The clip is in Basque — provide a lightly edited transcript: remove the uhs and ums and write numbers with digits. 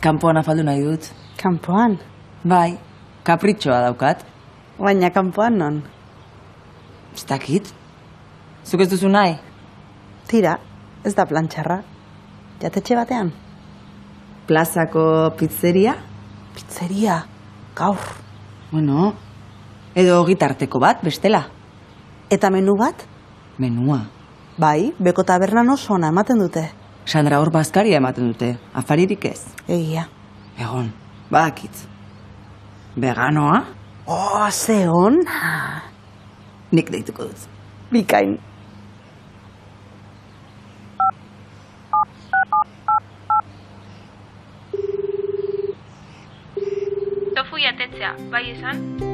Kanpoan afaldu nahi dut. Kanpoan? Bai, kapritxoa daukat. Baina kanpoan non? Ez dakit. Zuk ez duzu nahi? Tira, ez da plantxarra. Jatetxe batean? Plazako pizzeria? Pizzeria, gaur. Bueno, edo gitarteko bat, bestela. Eta menu bat? Menua. Bai, beko tabernan oso ona ematen dute. Sandra hor bazkaria ematen dute, afaririk ez. Egia. Egon, badakit. Veganoa? Ze on? Nik deituko dut. Bikain. Tofu jatetzea, bai esan?